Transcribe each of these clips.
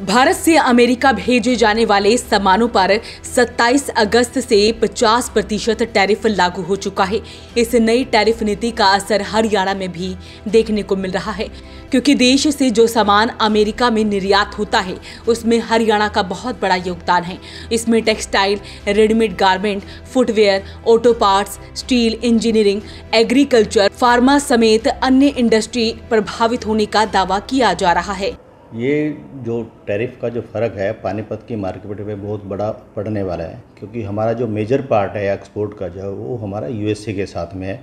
भारत से अमेरिका भेजे जाने वाले सामानों पर 27 अगस्त से 50% टैरिफ लागू हो चुका है। इस नई टैरिफ नीति का असर हरियाणा में भी देखने को मिल रहा है, क्योंकि देश से जो सामान अमेरिका में निर्यात होता है उसमें हरियाणा का बहुत बड़ा योगदान है। इसमें textile, readymade garment, footwear, auto parts, steel, engineering, agriculture, pharma समेत अन्य इंडस्ट्री प्रभावित होने का दावा किया जा रहा है। ये जो टैरिफ का जो फ़र्क है पानीपत की मार्केट पे बहुत बड़ा पड़ने वाला है, क्योंकि हमारा जो मेजर पार्ट है एक्सपोर्ट का जो वो हमारा यूएसए के साथ में है।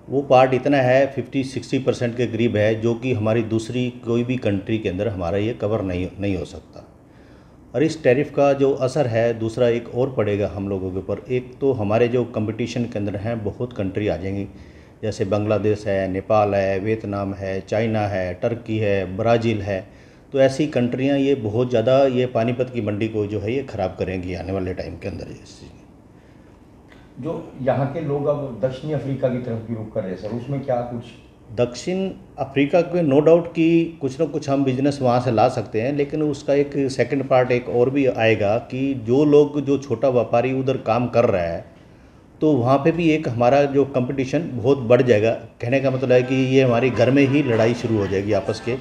वो पार्ट इतना है 50-60% के करीब है, जो कि हमारी दूसरी कोई भी कंट्री के अंदर हमारा ये कवर नहीं हो सकता। और इस टैरिफ का जो असर है दूसरा एक और पड़ेगा हम लोगों के ऊपर। एक तो हमारे जो कंपटीशन के अंदर हैं बहुत कंट्री आ जाएंगी, जैसे बांग्लादेश है, नेपाल है, वियतनाम है, चाइना है, टर्की है, ब्राज़ील है। तो ऐसी कंट्रियां ये बहुत ज़्यादा ये पानीपत की मंडी को जो है ये ख़राब करेंगी आने वाले टाइम के अंदर। जो यहाँ के लोग अब दक्षिणी अफ्रीका की तरफ भी रुख कर रहे हैं सर, उसमें क्या कुछ? दक्षिण अफ्रीका के नो डाउट कि कुछ ना कुछ हम बिजनेस वहाँ से ला सकते हैं, लेकिन उसका एक सेकंड पार्ट एक और भी आएगा कि जो लोग जो छोटा व्यापारी उधर काम कर रहा है तो वहाँ पे भी एक हमारा जो कंपटीशन बहुत बढ़ जाएगा। कहने का मतलब है कि ये हमारी घर में ही लड़ाई शुरू हो जाएगी आपस के,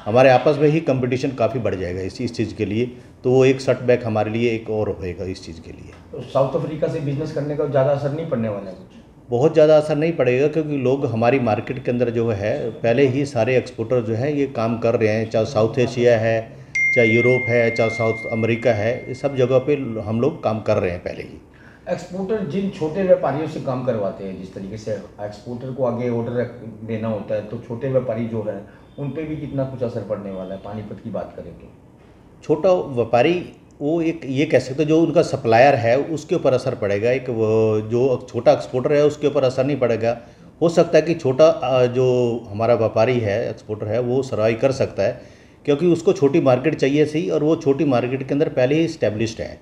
हमारे आपस में ही कंपटीशन काफ़ी बढ़ जाएगा इस चीज़ के लिए। तो वो एक सेटबैक हमारे लिए एक और होएगा इस चीज़ के लिए। तो साउथ अफ्रीका से बिजनेस करने का ज़्यादा असर नहीं पड़ने वाला है? कुछ बहुत ज़्यादा असर नहीं पड़ेगा, क्योंकि लोग हमारी मार्केट के अंदर जो है पहले ही सारे एक्सपोर्टर जो है ये काम कर रहे हैं, चाहे साउथ एशिया है, चाहे यूरोप है, चाहे साउथ अमेरिका है, ये सब जगह पर हम लोग काम कर रहे हैं पहले ही। एक्सपोर्टर जिन छोटे व्यापारियों से काम करवाते हैं, जिस तरीके से एक्सपोर्टर को आगे ऑर्डर देना होता है, तो छोटे व्यापारी जो है उन पे भी कितना कुछ असर पड़ने वाला है? पानीपत की बात करें तो छोटा व्यापारी वो एक ये कह सकते जो उनका सप्लायर है उसके ऊपर असर पड़ेगा। एक वो जो छोटा एक्सपोर्टर है उसके ऊपर असर नहीं पड़ेगा। हो सकता है कि छोटा जो हमारा व्यापारी है एक्सपोर्टर है वो सर्वाइव कर सकता है, क्योंकि उसको छोटी मार्केट चाहिए थी और वो छोटी मार्केट के अंदर पहले ही इस्टेब्लिश्ड है।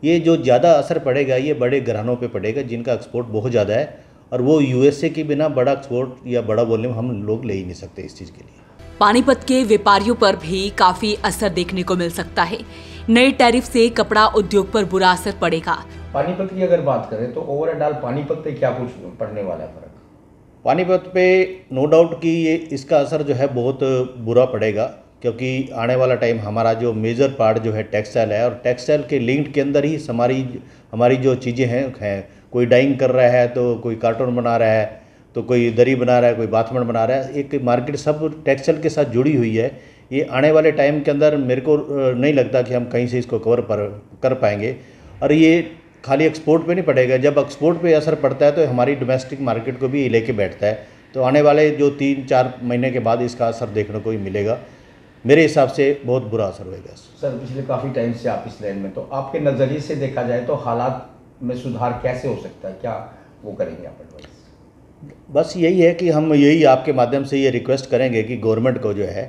ये जो ज़्यादा असर पड़ेगा ये बड़े घरानों पे पड़ेगा जिनका एक्सपोर्ट बहुत ज़्यादा है, और वो यूएसए के बिना बड़ा एक्सपोर्ट या बड़ा वॉल्यूम हम लोग ले ही नहीं सकते इस चीज़ के लिए। पानीपत के व्यापारियों पर भी काफी असर देखने को मिल सकता है। नए टैरिफ से कपड़ा उद्योग पर बुरा असर पड़ेगा। पानीपत की अगर बात करें तो ओवरऑल पानीपत पे क्या कुछ पड़ने वाला है फर्क? पानीपत पे नो डाउट कि ये इसका असर जो है बहुत बुरा पड़ेगा, क्योंकि आने वाला टाइम हमारा जो मेजर पार्ट जो है टेक्सटाइल है, और टेक्सटाइल के लिंक के अंदर ही हमारी जो चीज़ें हैं कोई डाइंग कर रहा है, तो कोई कार्टून बना रहा है, तो कोई दरी बना रहा है, कोई बाथरूम बना रहा है। एक मार्केट सब टेक्सटाइल के साथ जुड़ी हुई है। ये आने वाले टाइम के अंदर मेरे को नहीं लगता कि हम कहीं से इसको कवर कर पाएंगे। और ये खाली एक्सपोर्ट पे नहीं पड़ेगा, जब एक्सपोर्ट पे असर पड़ता है तो हमारी डोमेस्टिक मार्केट को भी लेके बैठता है। तो आने वाले जो 3-4 महीने के बाद इसका असर देखने को ही मिलेगा। मेरे हिसाब से बहुत बुरा असर होगा। सर पिछले काफ़ी टाइम से आप इस लाइन में, तो आपके नज़रिए से देखा जाए तो हालात में सुधार कैसे हो सकता है? क्या वो करेंगे आप एडवाइस? बस यही है कि हम यही आपके माध्यम से ये रिक्वेस्ट करेंगे कि गवर्नमेंट को जो है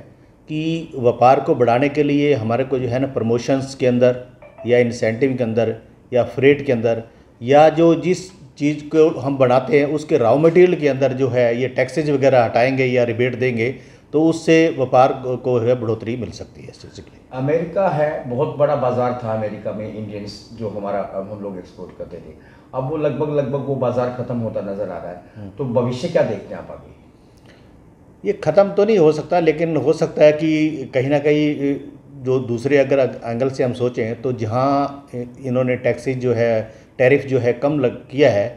कि व्यापार को बढ़ाने के लिए हमारे को जो है ना प्रमोशंस के अंदर या इंसेंटिव के अंदर या फ्रेट के अंदर या जो जिस चीज़ को हम बनाते हैं उसके रॉ मटेरियल के अंदर जो है ये टैक्सेज वगैरह हटाएंगे या रिबेट देंगे, तो उससे व्यापार को है बढ़ोतरी मिल सकती है। बेसिकली अमेरिका है, बहुत बड़ा बाजार था अमेरिका में इंडियंस जो हम लोग एक्सपोर्ट करते थे। अब वो लगभग वो बाजार खत्म होता नज़र आ रहा है। तो भविष्य क्या देखते हैं आप आगे? ये ख़त्म तो नहीं हो सकता, लेकिन हो सकता है कि कहीं ना कहीं जो दूसरे अगर एंगल से हम सोचें तो जहाँ इन्होंने टैक्सेज जो है टैरिफ जो है कम किया है,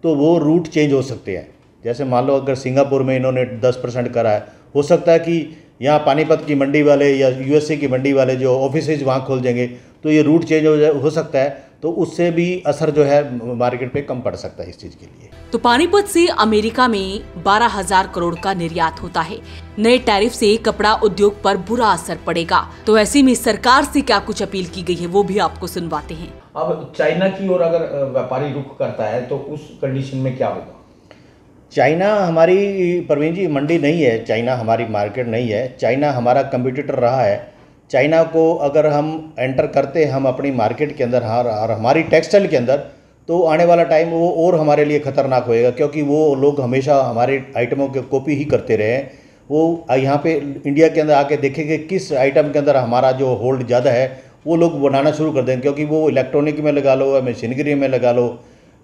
तो वो रूट चेंज हो सकते हैं। जैसे मान लो अगर सिंगापुर में इन्होंने 10% करा है, हो सकता है कि यहाँ पानीपत की मंडी वाले या यूएसए की मंडी वाले जो ऑफिसेज वहाँ खोल देंगे, तो ये रूट चेंज हो सकता है। तो उससे भी असर जो है मार्केट पे कम पड़ सकता है इस चीज़ के लिए। तो पानीपत से अमेरिका में 12,000 करोड़ का निर्यात होता है। नए टैरिफ से कपड़ा उद्योग पर बुरा असर पड़ेगा। तो ऐसे में सरकार से क्या कुछ अपील की गई है वो भी आपको सुनवाते हैं। अब चाइना की ओर अगर व्यापारी रुख करता है तो उस कंडीशन में क्या होगा? चाइना हमारी प्रवीण जी मंडी नहीं है, चाइना हमारी मार्केट नहीं है। चाइना हमारा कंपटीटर रहा है। चाइना को अगर हम एंटर करते हैं हम अपनी मार्केट के अंदर और हमारी टेक्सटाइल के अंदर, तो आने वाला टाइम वो और हमारे लिए ख़तरनाक होएगा, क्योंकि वो लोग हमेशा हमारे आइटमों की कॉपी ही करते रहे हैं। वो यहाँ पे इंडिया के अंदर आके देखेंगे किस आइटम के अंदर हमारा जो होल्ड ज़्यादा है, वो लोग बनाना शुरू कर देंगे, क्योंकि वो इलेक्ट्रॉनिक में लगा लो या मशीनरी में लगा लो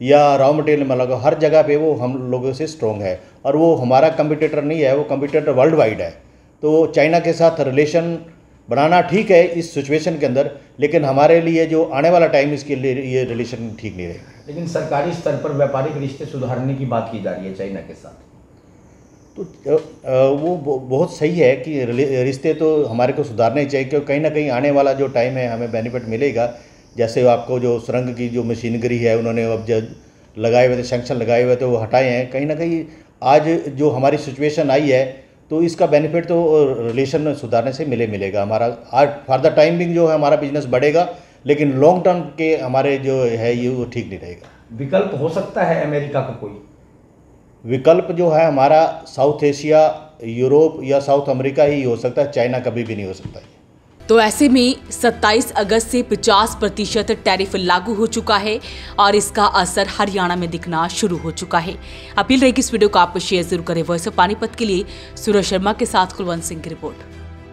या रॉ मटेरियल में लगा लो, हर जगह पे वो हम लोगों से स्ट्रॉन्ग है और वो हमारा कंपटीटर नहीं है, वो कंपटीटर वर्ल्ड वाइड है। तो चाइना के साथ रिलेशन बनाना ठीक है इस सिचुएशन के अंदर, लेकिन हमारे लिए जो आने वाला टाइम इसके लिए ये रिलेशन ठीक नहीं रहेगा। लेकिन सरकारी स्तर पर व्यापारिक रिश्ते सुधारने की बात की जा रही है चाइना के साथ, तो वो बहुत सही है कि रिश्ते तो हमारे को सुधारने चाहिए, क्योंकि कहीं ना कहीं आने वाला जो टाइम है हमें बेनिफिट मिलेगा। जैसे आपको जो सुरंग की जो मशीनरी है उन्होंने अब जब लगाए हुए थे, सैंक्शन लगाए हुए थे, वो हटाए हैं। कहीं ना कहीं आज जो हमारी सिचुएशन आई है तो इसका बेनिफिट तो रिलेशन सुधारने से मिलेगा। हमारा आज फॉर द टाइम बिंग जो है हमारा बिजनेस बढ़ेगा, लेकिन लॉन्ग टर्म के हमारे जो है ये वो ठीक नहीं रहेगा। विकल्प हो सकता है अमेरिका का कोई? विकल्प जो है हमारा साउथ एशिया, यूरोप या साउथ अमेरिका ही हो सकता है, चाइना कभी भी नहीं हो सकता है। तो ऐसे में 27 अगस्त से 50% टैरिफ लागू हो चुका है और इसका असर हरियाणा में दिखना शुरू हो चुका है। अपील रहेगी इस वीडियो को आप शेयर जरूर करें। वॉइस ऑफ पानीपत के लिए सूरज शर्मा के साथ कुलवंत सिंह की रिपोर्ट।